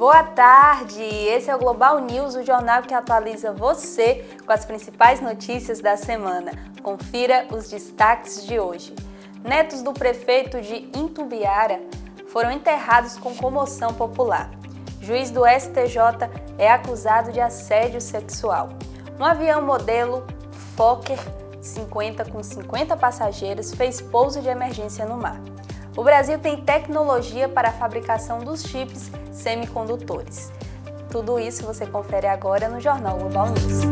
Boa tarde! Esse é o Global News, o jornal que atualiza você com as principais notícias da semana. Confira os destaques de hoje. Netos do prefeito de Itumbiara foram enterrados com comoção popular. Juiz do STJ é acusado de assédio sexual. Um avião modelo Fokker 50 com 50 passageiros fez pouso de emergência no mar. O Brasil tem tecnologia para a fabricação dos chips semicondutores. Tudo isso você confere agora no Jornal Global News.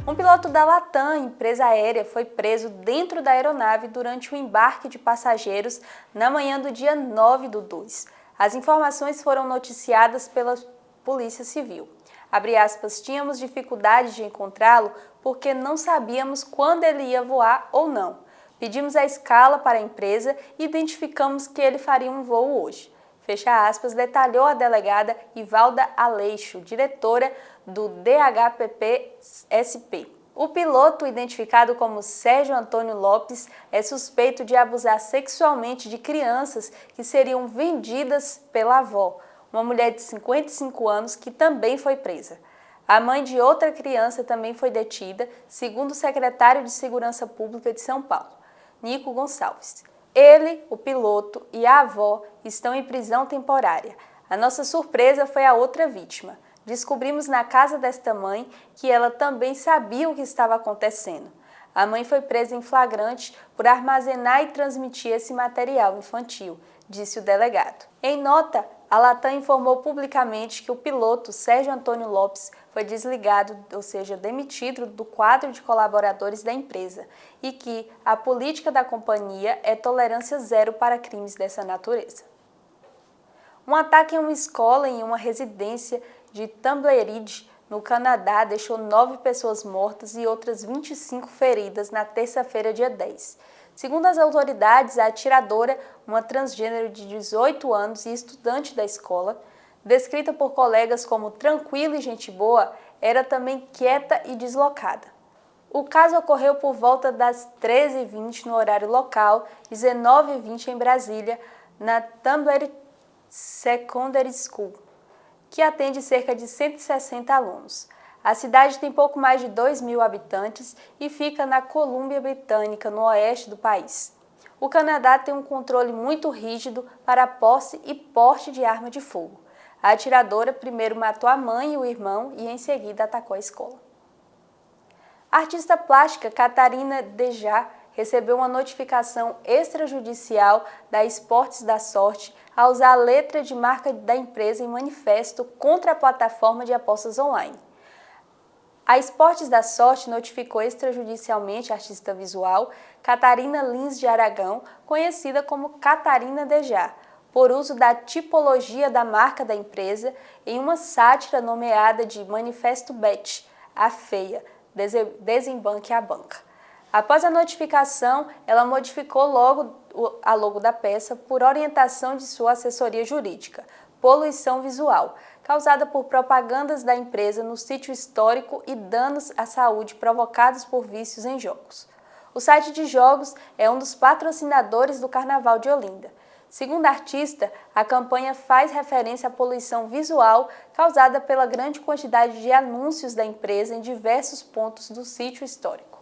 Um piloto da Latam, empresa aérea, foi preso dentro da aeronave durante o embarque de passageiros na manhã do dia 9/2. As informações foram noticiadas pela Polícia Civil. Abre aspas, tínhamos dificuldade de encontrá-lo porque não sabíamos quando ele ia voar ou não. Pedimos a escala para a empresa e identificamos que ele faria um voo hoje. Fecha aspas, detalhou a delegada Ivalda Aleixo, diretora do DHPP-SP. O piloto, identificado como Sérgio Antônio Lopes, é suspeito de abusar sexualmente de crianças que seriam vendidas pela avó, uma mulher de 55 anos que também foi presa. A mãe de outra criança também foi detida, segundo o secretário de Segurança Pública de São Paulo, Nico Gonçalves. Ele, o piloto e a avó estão em prisão temporária. A nossa surpresa foi a outra vítima. Descobrimos na casa desta mãe que ela também sabia o que estava acontecendo. A mãe foi presa em flagrante por armazenar e transmitir esse material infantil, disse o delegado. Em nota, a Latam informou publicamente que o piloto Sérgio Antônio Lopes foi desligado, ou seja, demitido do quadro de colaboradores da empresa e que a política da companhia é tolerância zero para crimes dessa natureza. Um ataque em uma escola e em uma residência de Tumbleweed, no Canadá, deixou 9 pessoas mortas e outras 25 feridas na terça-feira, dia 10. Segundo as autoridades, a atiradora, uma transgênero de 18 anos e estudante da escola, descrita por colegas como tranquila e gente boa, era também quieta e deslocada. O caso ocorreu por volta das 13h20 no horário local, 19h20 em Brasília, na Tumbleweed Secondary School, que atende cerca de 160 alunos. A cidade tem pouco mais de 2.000 habitantes e fica na Colômbia Britânica, no oeste do país. O Canadá tem um controle muito rígido para a posse e porte de arma de fogo. A atiradora primeiro matou a mãe e o irmão e em seguida atacou a escola. A artista plástica Catarina Dejá recebeu uma notificação extrajudicial da Esportes da Sorte ao usar a letra de marca da empresa em manifesto contra a plataforma de apostas online. A Esportes da Sorte notificou extrajudicialmente a artista visual Catarina Lins de Aragão, conhecida como Catarina Dejá, por uso da tipologia da marca da empresa em uma sátira nomeada de Manifesto Bet, a feia, desembanque a banca. Após a notificação, ela modificou logo a logo da peça por orientação de sua assessoria jurídica, Poluição Visual, causada por propagandas da empresa no sítio histórico e danos à saúde provocados por vícios em jogos. O site de jogos é um dos patrocinadores do Carnaval de Olinda. Segundo a artista, a campanha faz referência à poluição visual causada pela grande quantidade de anúncios da empresa em diversos pontos do sítio histórico.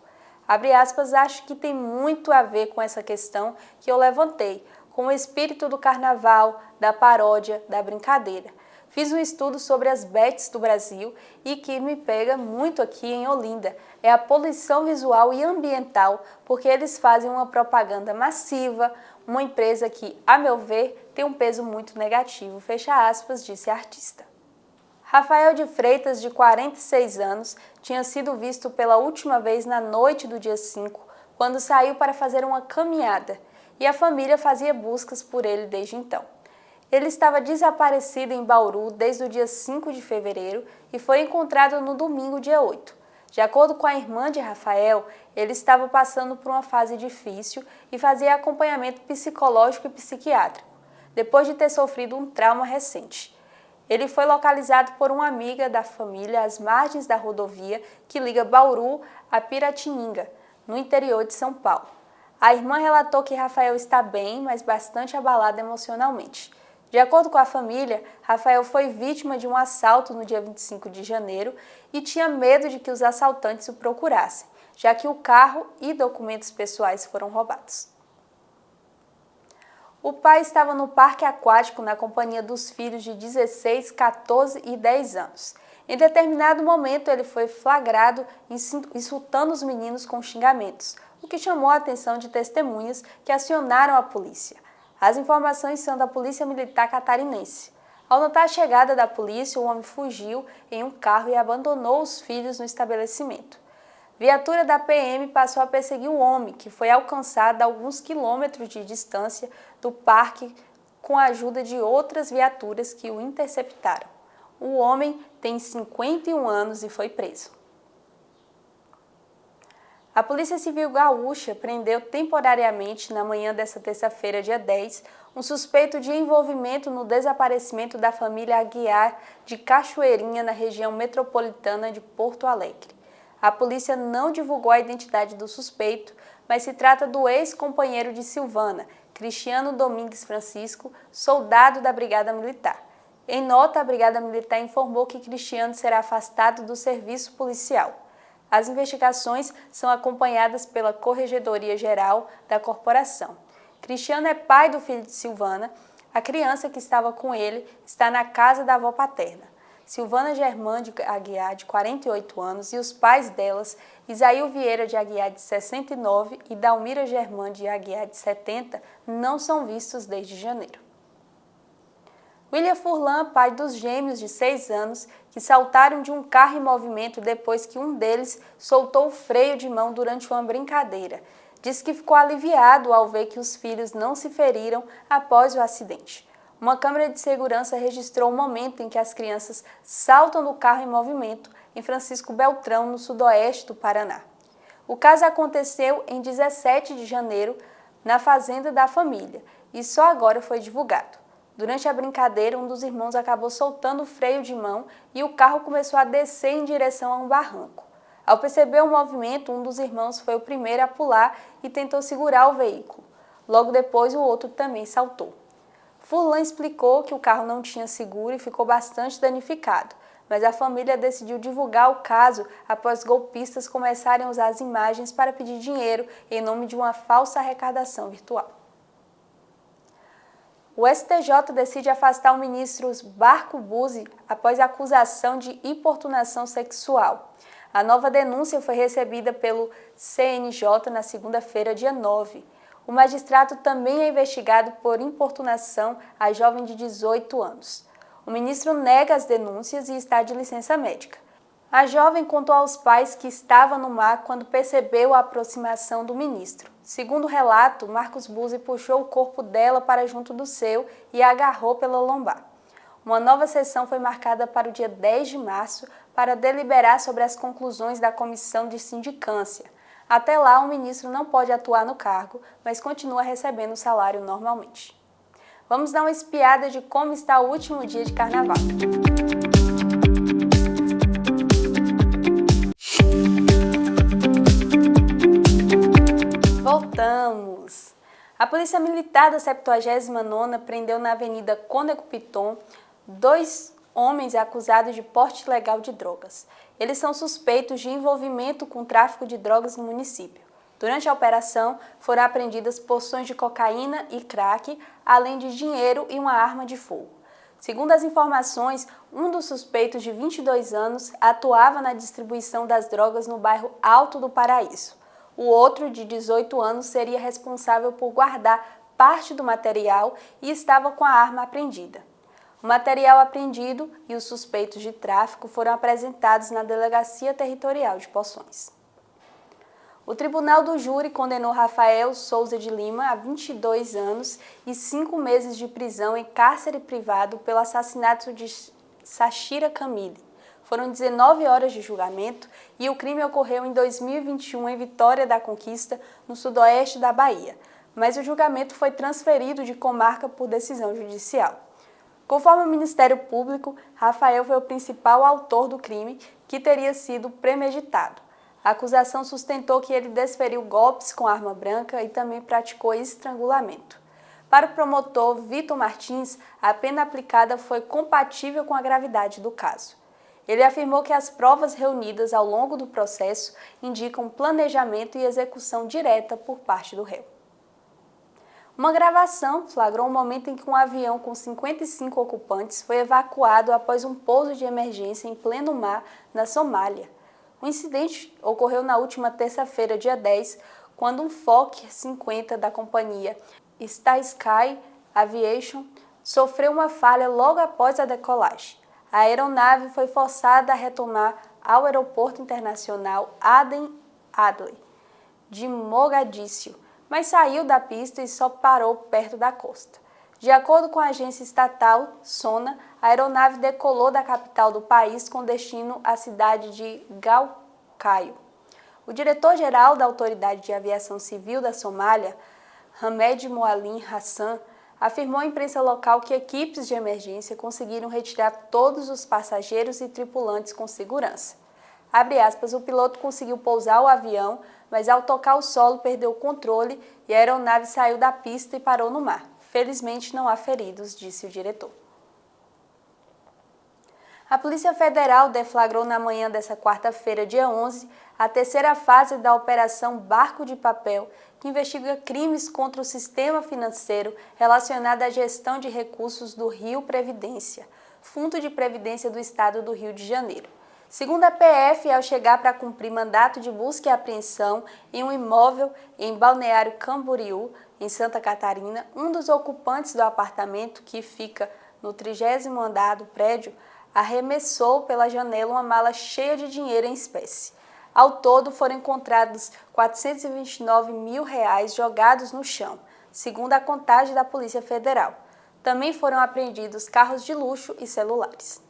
Abre aspas, acho que tem muito a ver com essa questão que eu levantei, com o espírito do carnaval, da paródia, da brincadeira. Fiz um estudo sobre as bets do Brasil e que me pega muito aqui em Olinda é a poluição visual e ambiental, porque eles fazem uma propaganda massiva, uma empresa que, a meu ver, tem um peso muito negativo, fecha aspas, disse a artista. Rafael de Freitas, de 46 anos, tinha sido visto pela última vez na noite do dia 5, quando saiu para fazer uma caminhada, e a família fazia buscas por ele desde então. Ele estava desaparecido em Bauru desde o dia 5 de fevereiro e foi encontrado no domingo, dia 8. De acordo com a irmã de Rafael, ele estava passando por uma fase difícil e fazia acompanhamento psicológico e psiquiátrico, depois de ter sofrido um trauma recente. Ele foi localizado por uma amiga da família às margens da rodovia que liga Bauru a Piratininga, no interior de São Paulo. A irmã relatou que Rafael está bem, mas bastante abalado emocionalmente. De acordo com a família, Rafael foi vítima de um assalto no dia 25 de janeiro e tinha medo de que os assaltantes o procurassem, já que o carro e documentos pessoais foram roubados. O pai estava no parque aquático na companhia dos filhos de 16, 14 e 10 anos. Em determinado momento, ele foi flagrado insultando os meninos com xingamentos, o que chamou a atenção de testemunhas que acionaram a polícia. As informações são da Polícia Militar Catarinense. Ao notar a chegada da polícia, o homem fugiu em um carro e abandonou os filhos no estabelecimento. Viatura da PM passou a perseguir o homem, que foi alcançado a alguns quilômetros de distância do parque com a ajuda de outras viaturas que o interceptaram. O homem tem 51 anos e foi preso. A Polícia Civil Gaúcha prendeu temporariamente, na manhã desta terça-feira, dia 10, um suspeito de envolvimento no desaparecimento da família Aguiar de Cachoeirinha, na região metropolitana de Porto Alegre. A polícia não divulgou a identidade do suspeito, mas se trata do ex-companheiro de Silvana, Cristiano Domingues Francisco, soldado da Brigada Militar. Em nota, a Brigada Militar informou que Cristiano será afastado do serviço policial. As investigações são acompanhadas pela Corregedoria Geral da Corporação. Cristiano é pai do filho de Silvana. A criança que estava com ele está na casa da avó paterna. Silvana Germã de Aguiar, de 48 anos, e os pais delas, Isaíl Vieira de Aguiar, de 69, e Dalmira Germã de Aguiar, de 70, não são vistos desde janeiro. William Furlan, pai dos gêmeos de 6 anos, que saltaram de um carro em movimento depois que um deles soltou o freio de mão durante uma brincadeira, diz que ficou aliviado ao ver que os filhos não se feriram após o acidente. Uma câmera de segurança registrou o momento em que as crianças saltam do carro em movimento em Francisco Beltrão, no sudoeste do Paraná. O caso aconteceu em 17 de janeiro, na fazenda da família, e só agora foi divulgado. Durante a brincadeira, um dos irmãos acabou soltando o freio de mão e o carro começou a descer em direção a um barranco. Ao perceber o movimento, um dos irmãos foi o primeiro a pular e tentou segurar o veículo. Logo depois, o outro também saltou. Furlan explicou que o carro não tinha seguro e ficou bastante danificado, mas a família decidiu divulgar o caso após golpistas começarem a usar as imagens para pedir dinheiro em nome de uma falsa arrecadação virtual. O STJ decide afastar o ministro Marco Buzzi após a acusação de importunação sexual. A nova denúncia foi recebida pelo CNJ na segunda-feira, dia 9. O magistrado também é investigado por importunação a jovem de 18 anos. O ministro nega as denúncias e está de licença médica. A jovem contou aos pais que estava no mar quando percebeu a aproximação do ministro. Segundo o relato, Marcos Buzzi puxou o corpo dela para junto do seu e a agarrou pela lombar. Uma nova sessão foi marcada para o dia 10 de março para deliberar sobre as conclusões da comissão de sindicância. Até lá, o ministro não pode atuar no cargo, mas continua recebendo o salário normalmente. Vamos dar uma espiada de como está o último dia de carnaval. Voltamos! A Polícia Militar da 79ª prendeu na Avenida Cônego Piton 2 homens acusados de porte ilegal de drogas. Eles são suspeitos de envolvimento com tráfico de drogas no município. Durante a operação, foram apreendidas porções de cocaína e crack, além de dinheiro e uma arma de fogo. Segundo as informações, um dos suspeitos de 22 anos atuava na distribuição das drogas no bairro Alto do Paraíso. O outro, de 18 anos, seria responsável por guardar parte do material e estava com a arma apreendida. O material apreendido e os suspeitos de tráfico foram apresentados na Delegacia Territorial de Poções. O Tribunal do Júri condenou Rafael Souza de Lima a 22 anos e 5 meses de prisão em cárcere privado pelo assassinato de Sachira Camille. Foram 19 horas de julgamento e o crime ocorreu em 2021 em Vitória da Conquista, no sudoeste da Bahia, mas o julgamento foi transferido de comarca por decisão judicial. Conforme o Ministério Público, Rafael foi o principal autor do crime, que teria sido premeditado. A acusação sustentou que ele desferiu golpes com arma branca e também praticou estrangulamento. Para o promotor Vitor Martins, a pena aplicada foi compatível com a gravidade do caso. Ele afirmou que as provas reunidas ao longo do processo indicam planejamento e execução direta por parte do réu. Uma gravação flagrou o momento em que um avião com 55 ocupantes foi evacuado após um pouso de emergência em pleno mar, na Somália. O incidente ocorreu na última terça-feira, dia 10, quando um Fokker 50 da companhia Star Sky Aviation sofreu uma falha logo após a decolagem. A aeronave foi forçada a retomar ao Aeroporto Internacional Aden Adley, de Mogadíscio, mas saiu da pista e só parou perto da costa. De acordo com a agência estatal SONA, a aeronave decolou da capital do país com destino à cidade de Galkayo. O diretor-geral da Autoridade de Aviação Civil da Somália, Hamed Moalim Hassan, afirmou à imprensa local que equipes de emergência conseguiram retirar todos os passageiros e tripulantes com segurança. Abre aspas, o piloto conseguiu pousar o avião, mas ao tocar o solo perdeu o controle e a aeronave saiu da pista e parou no mar. Felizmente não há feridos, disse o diretor. A Polícia Federal deflagrou na manhã desta quarta-feira, dia 11, a terceira fase da Operação Barco de Papel, que investiga crimes contra o sistema financeiro relacionado à gestão de recursos do Rio Previdência, Fundo de Previdência do Estado do Rio de Janeiro. Segundo a PF, ao chegar para cumprir mandato de busca e apreensão em um imóvel em Balneário Camboriú, em Santa Catarina, um dos ocupantes do apartamento, que fica no 30º andar do prédio, arremessou pela janela uma mala cheia de dinheiro em espécie. Ao todo, foram encontrados R$429 mil jogados no chão, segundo a contagem da Polícia Federal. Também foram apreendidos carros de luxo e celulares.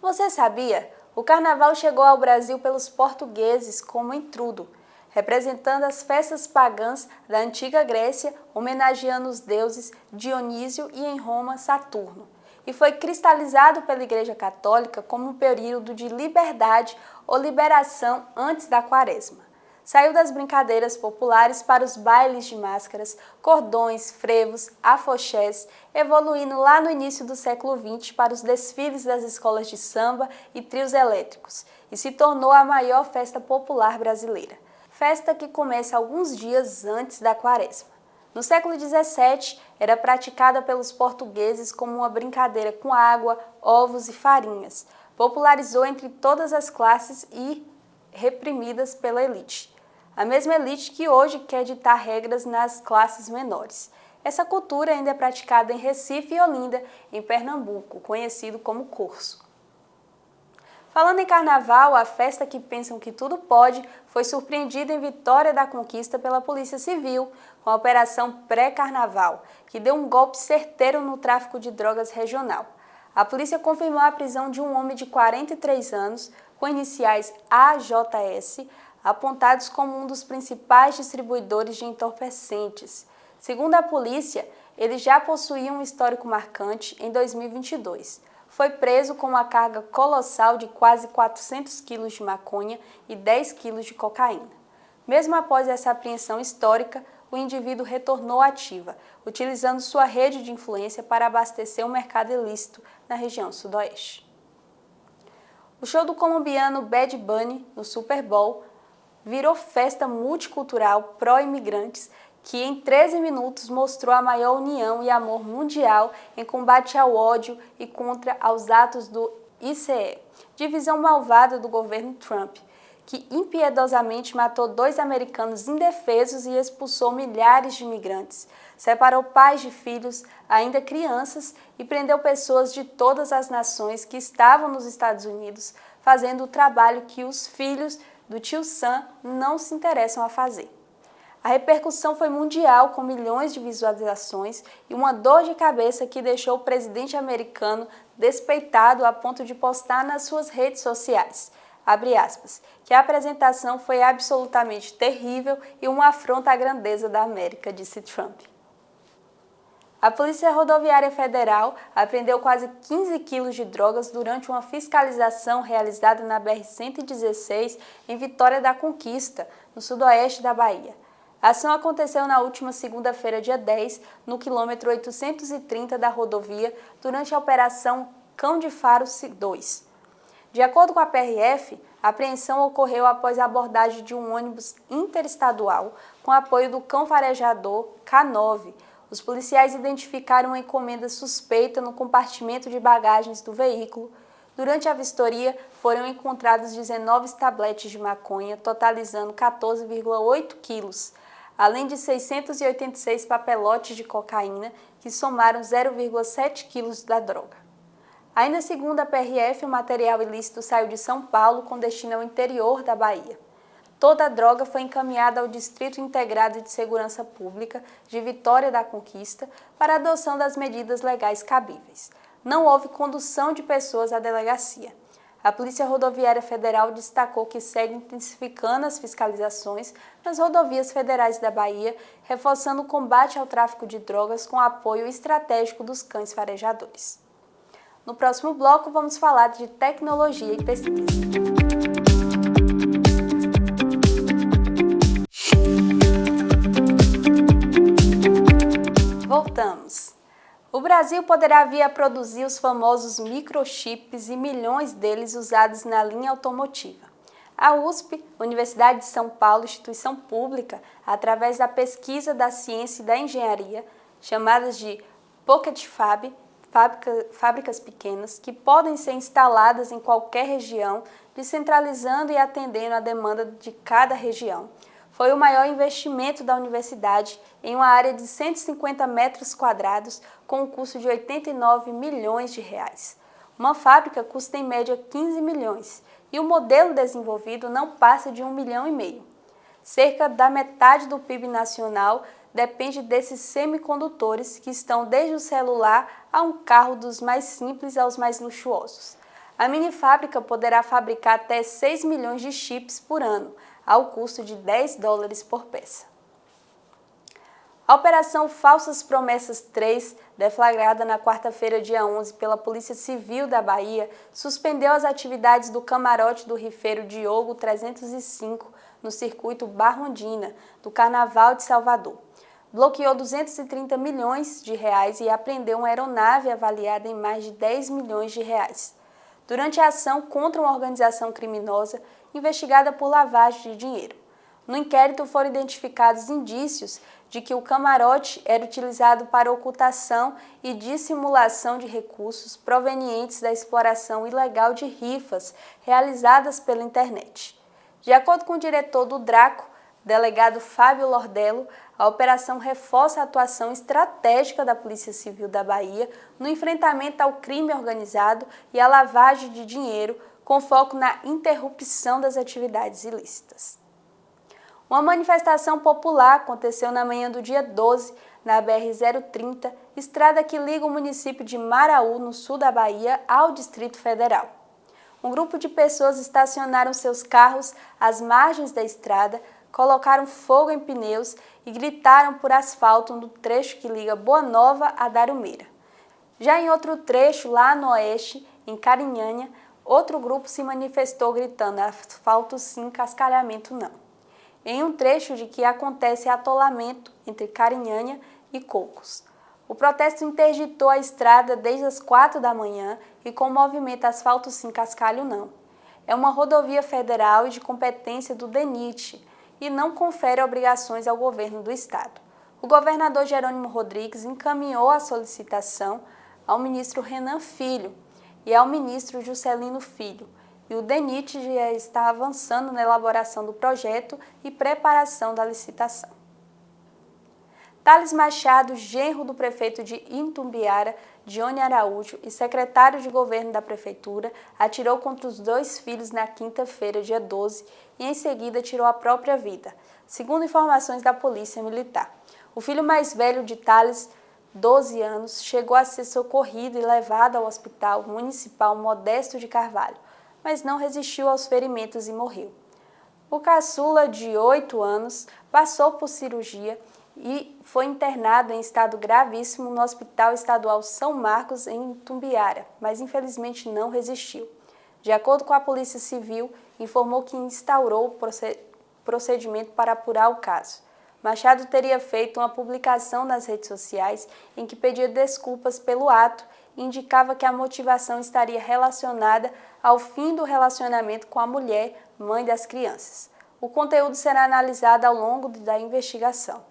Você sabia? O carnaval chegou ao Brasil pelos portugueses como intrudo, representando as festas pagãs da antiga Grécia, homenageando os deuses Dionísio e, em Roma, Saturno, e foi cristalizado pela Igreja Católica como um período de liberdade ou liberação antes da Quaresma. Saiu das brincadeiras populares para os bailes de máscaras, cordões, frevos, afoxés, evoluindo lá no início do século XX para os desfiles das escolas de samba e trios elétricos, e se tornou a maior festa popular brasileira. Festa que começa alguns dias antes da Quaresma. No século XVII, era praticada pelos portugueses como uma brincadeira com água, ovos e farinhas. Popularizou entre todas as classes e reprimidas pela elite. A mesma elite que hoje quer ditar regras nas classes menores. Essa cultura ainda é praticada em Recife e Olinda, em Pernambuco, conhecido como curso. Falando em carnaval, a festa que pensam que tudo pode foi surpreendida em Vitória da Conquista pela Polícia Civil, com a Operação Pré-Carnaval, que deu um golpe certeiro no tráfico de drogas regional. A polícia confirmou a prisão de um homem de 43 anos, com iniciais AJS, apontados como um dos principais distribuidores de entorpecentes. Segundo a polícia, ele já possuía um histórico marcante em 2022. Foi preso com uma carga colossal de quase 400 quilos de maconha e 10 quilos de cocaína. Mesmo após essa apreensão histórica, o indivíduo retornou à ativa, utilizando sua rede de influência para abastecer o mercado ilícito na região sudoeste. O show do colombiano Bad Bunny no Super Bowl virou festa multicultural pró-imigrantes que em 13 minutos mostrou a maior união e amor mundial em combate ao ódio e contra aos atos do ICE, divisão malvada do governo Trump, que impiedosamente matou 2 americanos indefesos e expulsou milhares de imigrantes, separou pais de filhos, ainda crianças, e prendeu pessoas de todas as nações que estavam nos Estados Unidos, fazendo o trabalho que os filhos do tio Sam não se interessam a fazer. A repercussão foi mundial, com milhões de visualizações e uma dor de cabeça que deixou o presidente americano despeitado a ponto de postar nas suas redes sociais, abre aspas, que a apresentação foi absolutamente terrível e uma afronta à grandeza da América, disse Trump. A Polícia Rodoviária Federal apreendeu quase 15 quilos de drogas durante uma fiscalização realizada na BR-116 em Vitória da Conquista, no sudoeste da Bahia. A ação aconteceu na última segunda-feira, dia 10, no quilômetro 830 da rodovia, durante a Operação Cão de Faro 2. De acordo com a PRF, a apreensão ocorreu após a abordagem de um ônibus interestadual com apoio do cão farejador K9. Os policiais identificaram uma encomenda suspeita no compartimento de bagagens do veículo. Durante a vistoria, foram encontrados 19 tabletes de maconha, totalizando 14,8 quilos, além de 686 papelotes de cocaína, que somaram 0,7 quilos da droga. Ainda segundo a PRF, o material ilícito saiu de São Paulo com destino ao interior da Bahia. Toda a droga foi encaminhada ao Distrito Integrado de Segurança Pública de Vitória da Conquista para a adoção das medidas legais cabíveis. Não houve condução de pessoas à delegacia. A Polícia Rodoviária Federal destacou que segue intensificando as fiscalizações nas rodovias federais da Bahia, reforçando o combate ao tráfico de drogas com apoio estratégico dos cães farejadores. No próximo bloco, vamos falar de tecnologia e pesquisa. Voltamos. O Brasil poderá vir a produzir os famosos microchips e milhões deles usados na linha automotiva. A USP, Universidade de São Paulo, instituição pública, através da pesquisa da ciência e da engenharia, chamadas de Pocket Fab, fábricas pequenas que podem ser instaladas em qualquer região, descentralizando e atendendo à demanda de cada região. Foi o maior investimento da universidade em uma área de 150 metros quadrados com um custo de 89 milhões de reais. Uma fábrica custa em média 15 milhões e o modelo desenvolvido não passa de 1,5 milhão. Cerca da metade do PIB nacional depende desses semicondutores que estão desde o celular a um carro dos mais simples aos mais luxuosos. A mini fábrica poderá fabricar até 6 milhões de chips por ano, ao custo de $10 por peça. A Operação Falsas Promessas 3, deflagrada na quarta-feira, dia 11, pela Polícia Civil da Bahia, suspendeu as atividades do camarote do rifeiro Diogo 305 no circuito Barrondina, do Carnaval de Salvador. Bloqueou 230 milhões de reais e apreendeu uma aeronave avaliada em mais de 10 milhões de reais. Durante a ação contra uma organização criminosa investigada por lavagem de dinheiro. No inquérito foram identificados indícios de que o camarote era utilizado para ocultação e dissimulação de recursos provenientes da exploração ilegal de rifas realizadas pela internet. De acordo com o diretor do Draco, delegado Fábio Lordello, a operação reforça a atuação estratégica da Polícia Civil da Bahia no enfrentamento ao crime organizado e à lavagem de dinheiro, com foco na interrupção das atividades ilícitas. Uma manifestação popular aconteceu na manhã do dia 12, na BR-030, estrada que liga o município de Maraú, no sul da Bahia, ao Distrito Federal. Um grupo de pessoas estacionaram seus carros às margens da estrada, colocaram fogo em pneus e gritaram por asfalto no trecho que liga Boa Nova a Darumeira. Já em outro trecho, lá no oeste, em Carinhanha, outro grupo se manifestou gritando asfalto sim, cascalhamento não. Em um trecho de que acontece atolamento entre Carinhanha e Cocos. O protesto interditou a estrada desde as 4 da manhã e com o movimento asfalto sim, cascalho não. É uma rodovia federal e de competência do DENIT e não confere obrigações ao governo do estado. O governador Jerônimo Rodrigues encaminhou a solicitação ao ministro Renan Filho e ao ministro Juscelino Filho, e o DENIT já está avançando na elaboração do projeto e preparação da licitação. Thales Machado, genro do prefeito de Itumbiara, Dione Araújo, e secretário de governo da prefeitura, atirou contra os 2 filhos na quinta-feira, dia 12, e em seguida tirou a própria vida, segundo informações da Polícia Militar. O filho mais velho de Thales, 12 anos, chegou a ser socorrido e levado ao Hospital Municipal Modesto de Carvalho, mas não resistiu aos ferimentos e morreu. O caçula, de 8 anos, passou por cirurgia e foi internado em estado gravíssimo no Hospital Estadual São Marcos, em Itumbiara, mas infelizmente não resistiu. De acordo com a Polícia Civil, informou que instaurou o procedimento para apurar o caso. Machado teria feito uma publicação nas redes sociais em que pedia desculpas pelo ato e indicava que a motivação estaria relacionada ao fim do relacionamento com a mulher, mãe das crianças. O conteúdo será analisado ao longo da investigação.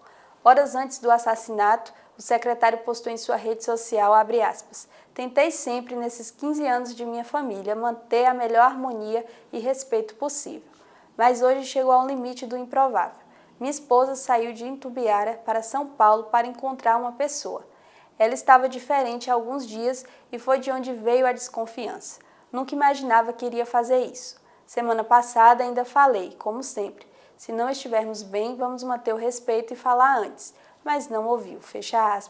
Horas antes do assassinato, o secretário postou em sua rede social, #, tentei sempre, nesses 15 anos de minha família, manter a melhor harmonia e respeito possível. Mas hoje chegou ao limite do improvável. Minha esposa saiu de Itumbiara para São Paulo para encontrar uma pessoa. Ela estava diferente há alguns dias e foi de onde veio a desconfiança. Nunca imaginava que iria fazer isso. Semana passada ainda falei, como sempre, se não estivermos bem, vamos manter o respeito e falar antes, mas não ouviu,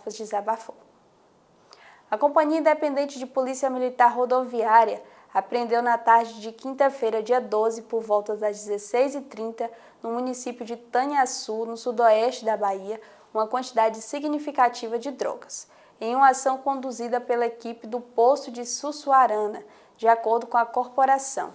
desabafou. A Companhia Independente de Polícia Militar Rodoviária apreendeu na tarde de quinta-feira, dia 12, por volta das 16h30, no município de Tanhaçu, no sudoeste da Bahia, uma quantidade significativa de drogas, em uma ação conduzida pela equipe do posto de Sussuarana, de acordo com a corporação.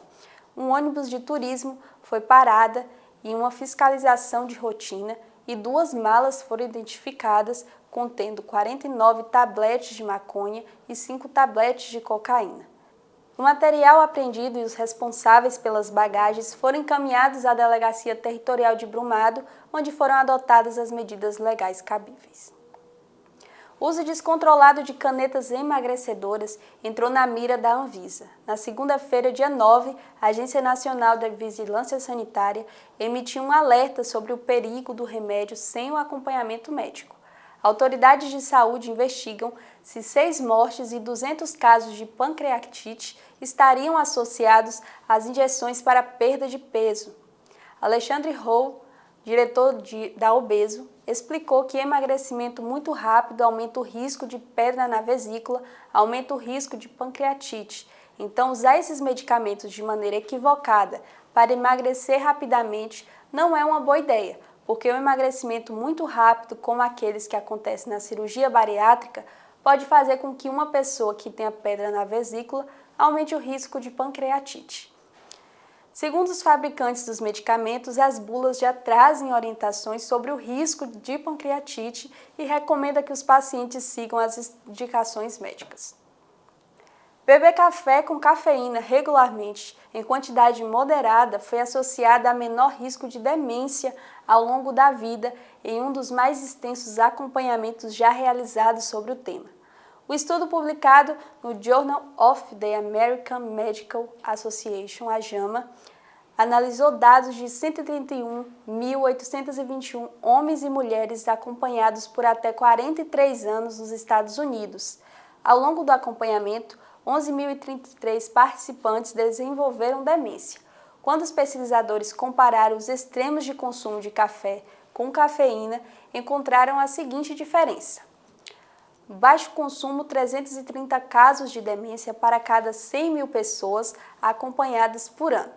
Um ônibus de turismo foi parada em uma fiscalização de rotina e 2 malas foram identificadas contendo 49 tabletes de maconha e 5 tabletes de cocaína. O material apreendido e os responsáveis pelas bagagens foram encaminhados à Delegacia Territorial de Brumado, onde foram adotadas as medidas legais cabíveis. O uso descontrolado de canetas emagrecedoras entrou na mira da Anvisa. Na segunda-feira, dia 9, a Agência Nacional da Vigilância Sanitária emitiu um alerta sobre o perigo do remédio sem o acompanhamento médico. Autoridades de saúde investigam se 6 mortes e 200 casos de pancreatite estariam associados às injeções para perda de peso. Alexandre Roux, diretor da Obeso, explicou que emagrecimento muito rápido aumenta o risco de pedra na vesícula, aumenta o risco de pancreatite. Então, usar esses medicamentos de maneira equivocada para emagrecer rapidamente não é uma boa ideia, porque o emagrecimento muito rápido, como aqueles que acontecem na cirurgia bariátrica, pode fazer com que uma pessoa que tenha pedra na vesícula aumente o risco de pancreatite. Segundo os fabricantes dos medicamentos, as bulas já trazem orientações sobre o risco de pancreatite e recomenda que os pacientes sigam as indicações médicas. Beber café com cafeína regularmente, em quantidade moderada, foi associado a menor risco de demência ao longo da vida em um dos mais extensos acompanhamentos já realizados sobre o tema. O estudo publicado no Journal of the American Medical Association, a JAMA, analisou dados de 131.821 homens e mulheres acompanhados por até 43 anos nos Estados Unidos. Ao longo do acompanhamento, 11.033 participantes desenvolveram demência. Quando os pesquisadores compararam os extremos de consumo de café com cafeína, encontraram a seguinte diferença. Baixo consumo, 330 casos de demência para cada 100 mil pessoas acompanhadas por ano.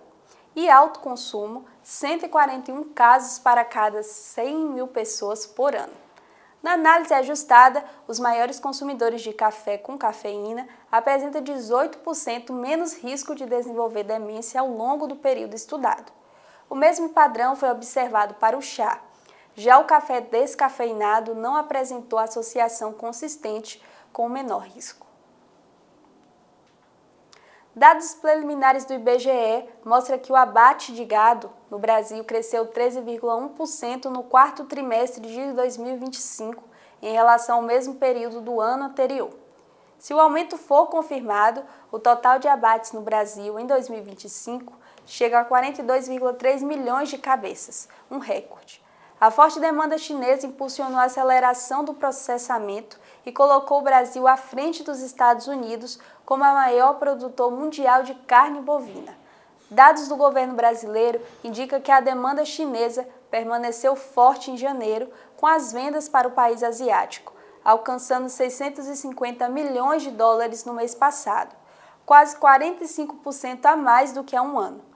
E alto consumo, 141 casos para cada 100 mil pessoas por ano. Na análise ajustada, os maiores consumidores de café com cafeína apresentam 18% menos risco de desenvolver demência ao longo do período estudado. O mesmo padrão foi observado para o chá. Já o café descafeinado não apresentou associação consistente com o menor risco. Dados preliminares do IBGE mostram que o abate de gado no Brasil cresceu 13,1% no quarto trimestre de 2025 em relação ao mesmo período do ano anterior. Se o aumento for confirmado, o total de abates no Brasil em 2025 chega a 42,3 milhões de cabeças, um recorde. A forte demanda chinesa impulsionou a aceleração do processamento e colocou o Brasil à frente dos Estados Unidos como a maior produtor mundial de carne bovina. Dados do governo brasileiro indicam que a demanda chinesa permaneceu forte em janeiro, com as vendas para o país asiático, alcançando 650 milhões de dólares no mês passado, quase 45% a mais do que há um ano.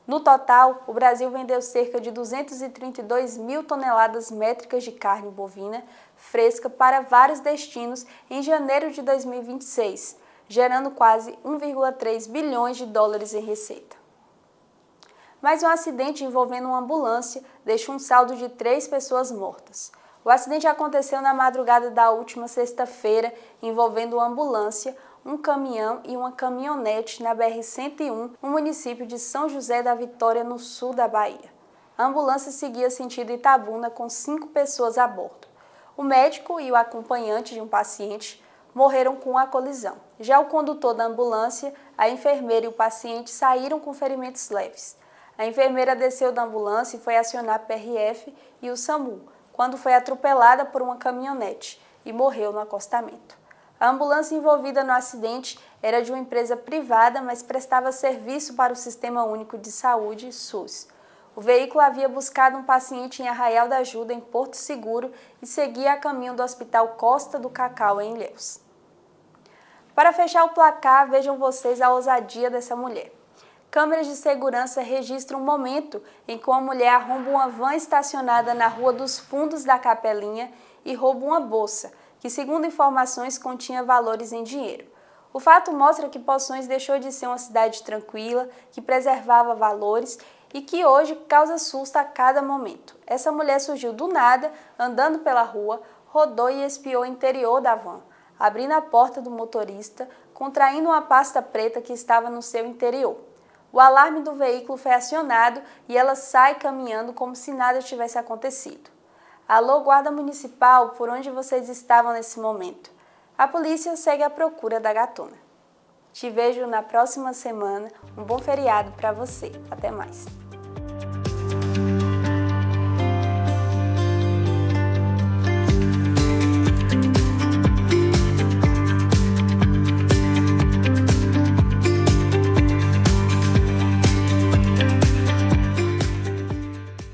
No total, o Brasil vendeu cerca de 232 mil toneladas métricas de carne bovina fresca para vários destinos em janeiro de 2026, gerando quase 1,3 bilhões de dólares em receita. Mais um acidente envolvendo uma ambulância deixa um saldo de 3 pessoas mortas. O acidente aconteceu na madrugada da última sexta-feira, envolvendo uma ambulância, um caminhão e uma caminhonete na BR-101, no município de São José da Vitória, no sul da Bahia. A ambulância seguia sentido Itabuna com 5 pessoas a bordo. O médico e o acompanhante de um paciente morreram com a colisão. Já o condutor da ambulância, a enfermeira e o paciente saíram com ferimentos leves. A enfermeira desceu da ambulância e foi acionar a PRF e o SAMU, quando foi atropelada por uma caminhonete e morreu no acostamento. A ambulância envolvida no acidente era de uma empresa privada, mas prestava serviço para o Sistema Único de Saúde, SUS. O veículo havia buscado um paciente em Arraial da Ajuda, em Porto Seguro, e seguia a caminho do Hospital Costa do Cacau, em Ilhéus. Para fechar o placar, vejam vocês a ousadia dessa mulher. Câmeras de segurança registram um momento em que uma mulher arromba uma van estacionada na Rua dos Fundos da Capelinha e rouba uma bolsa, que, segundo informações, continha valores em dinheiro. O fato mostra que Poções deixou de ser uma cidade tranquila, que preservava valores e que hoje causa susto a cada momento. Essa mulher surgiu do nada, andando pela rua, rodou e espiou o interior da van, abrindo a porta do motorista, contraindo uma pasta preta que estava no seu interior. O alarme do veículo foi acionado e ela sai caminhando como se nada tivesse acontecido. Alô, Guarda Municipal, por onde vocês estavam nesse momento? A polícia segue à procura da gatuna. Te vejo na próxima semana. Um bom feriado para você. Até mais.